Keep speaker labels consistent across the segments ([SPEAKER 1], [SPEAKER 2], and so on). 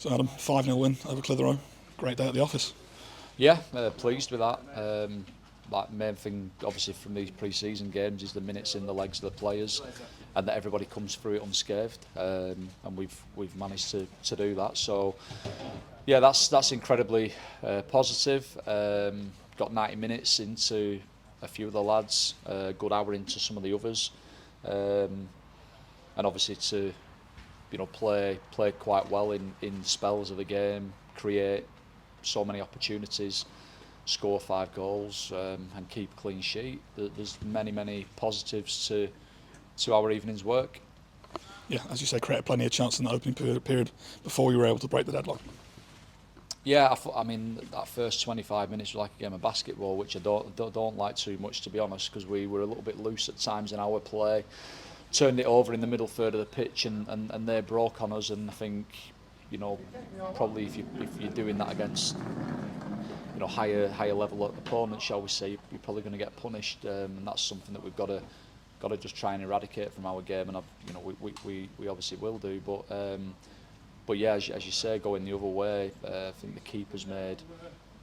[SPEAKER 1] So Adam, 5-0 win over Clitheroe. Great day at the office.
[SPEAKER 2] Yeah, pleased with that. Like main thing, obviously, from these pre-season games is the minutes in the legs of the players, and that everybody comes through it unscathed. And we've managed to do that. So yeah, that's incredibly positive. Got 90 minutes into a few of the lads, a good hour into some of the others, and obviously to play quite well in spells of the game, create so many opportunities, score 5 goals, and keep a clean sheet. There's many positives to our evening's work.
[SPEAKER 1] Yeah, as you say, created plenty of chance in the opening period before you were able to break the deadlock.
[SPEAKER 2] Yeah, I mean that first 25 minutes was like a game of basketball, which I don't like too much, to be honest, because we were a little bit loose at times in our play. Turned it over in the middle third of the pitch, and they broke on us. And I think, probably if you're doing that against higher level opponents, shall we say, you're probably going to get punished, and that's something that we've got to just try and eradicate from our game. And we obviously will do, but yeah, as you say, going the other way, I think the keeper's made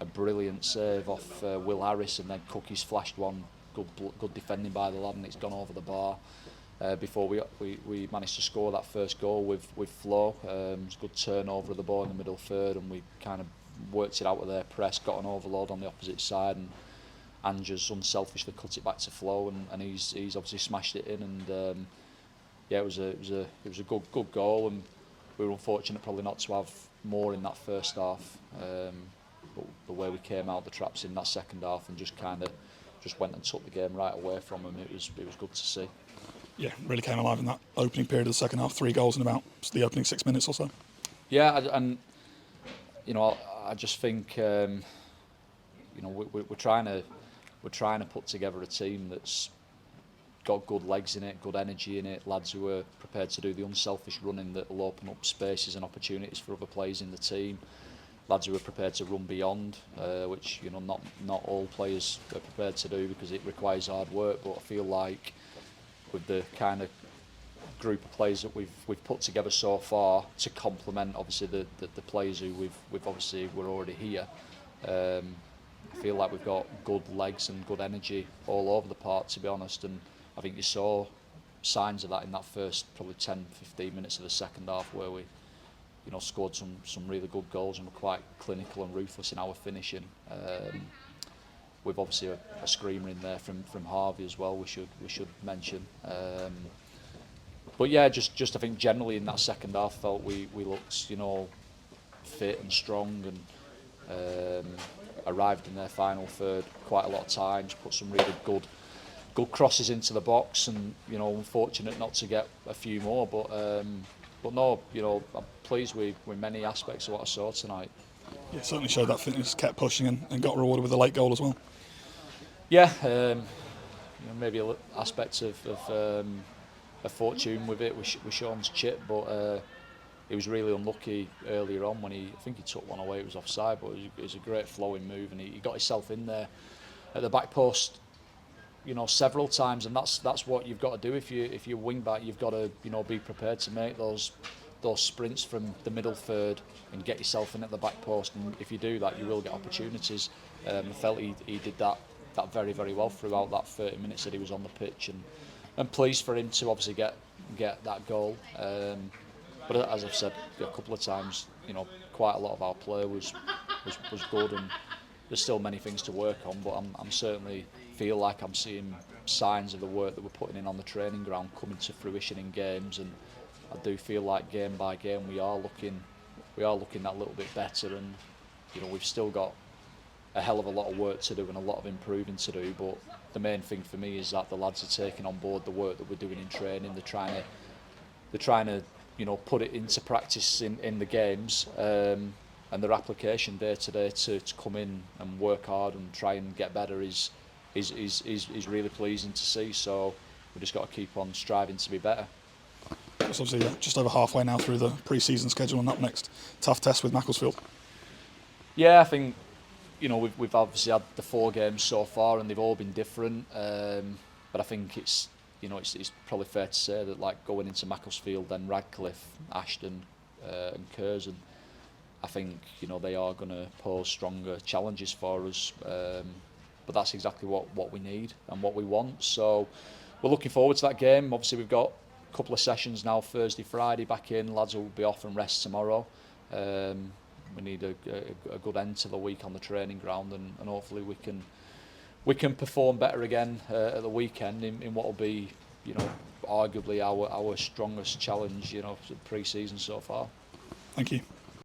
[SPEAKER 2] a brilliant save off Will Harris, and then Cookie's flashed one. Good defending by the lad, and it's gone over the bar. Before we managed to score that first goal with Flo. It was a good turnover of the ball in the middle third, and we kind of worked it out with their press, got an overload on the opposite side, and Andrews unselfishly cut it back to Flo, and he's obviously smashed it in, and yeah, it was a good goal, and we were unfortunate probably not to have more in that first half, but the way we came out the traps in that second half and just went and took the game right away from them, it was good to see.
[SPEAKER 1] Yeah, really came alive in that opening period of the second half. 3 goals in about the opening 6 minutes or so.
[SPEAKER 2] Yeah, and I just think we're trying to put together a team that's got good legs in it, good energy in it, lads who are prepared to do the unselfish running that will open up spaces and opportunities for other players in the team. Lads who are prepared to run beyond, which not all players are prepared to do because it requires hard work. But I feel like with the kind of group of players that we've put together so far to complement obviously the players who we've obviously were already here, I feel like we've got good legs and good energy all over the park, to be honest, and I think you saw signs of that in that first probably 10-15 minutes of the second half, where we scored some really good goals and were quite clinical and ruthless in our finishing. We've obviously a screamer in there from Harvey as well, we should mention. But yeah, just I think generally in that second half felt we looked fit and strong, and arrived in their final third quite a lot of times, put some really good crosses into the box, and unfortunate not to get a few more, but no, I'm pleased with many aspects of what I saw tonight.
[SPEAKER 1] Yeah, certainly showed that fitness, kept pushing, and got rewarded with a late goal as well.
[SPEAKER 2] Yeah, maybe aspects of fortune with it with Sean's chip, but he was really unlucky earlier on when I think he took one away. It was offside, but it was a great flowing move, and he got himself in there at the back post, several times, and that's what you've got to do if you're wing back. You've got to be prepared to make those sprints from the middle third and get yourself in at the back post, and if you do that, you will get opportunities. I felt he did that very, very well throughout that 30 minutes that he was on the pitch, and pleased for him to obviously get that goal. But as I've said a couple of times, quite a lot of our play was good, and there's still many things to work on. But I'm certainly feel like I'm seeing signs of the work that we're putting in on the training ground coming to fruition in games, and I do feel like game by game we are looking that little bit better, and we've still got a hell of a lot of work to do and a lot of improving to do. But the main thing for me is that the lads are taking on board the work that we're doing in training. They're trying to put it into practice in the games, and their application day to day to come in and work hard and try and get better is really pleasing to see. So we've just got to keep on striving to be better.
[SPEAKER 1] It's obviously just over halfway now through the pre-season schedule, and up next, tough test with Macclesfield.
[SPEAKER 2] Yeah, I think we've obviously had the 4 games so far, and they've all been different. But I think it's probably fair to say that, like, going into Macclesfield, then Radcliffe, Ashton, and Curzon, I think they are going to pose stronger challenges for us. But that's exactly what we need and what we want. So we're looking forward to that game. Obviously, we've got a couple of sessions now, Thursday, Friday back in. Lads will be off and rest tomorrow. We need a good end to the week on the training ground, and hopefully we can perform better again at the weekend in what will be, arguably our strongest challenge, pre-season so far.
[SPEAKER 1] Thank you.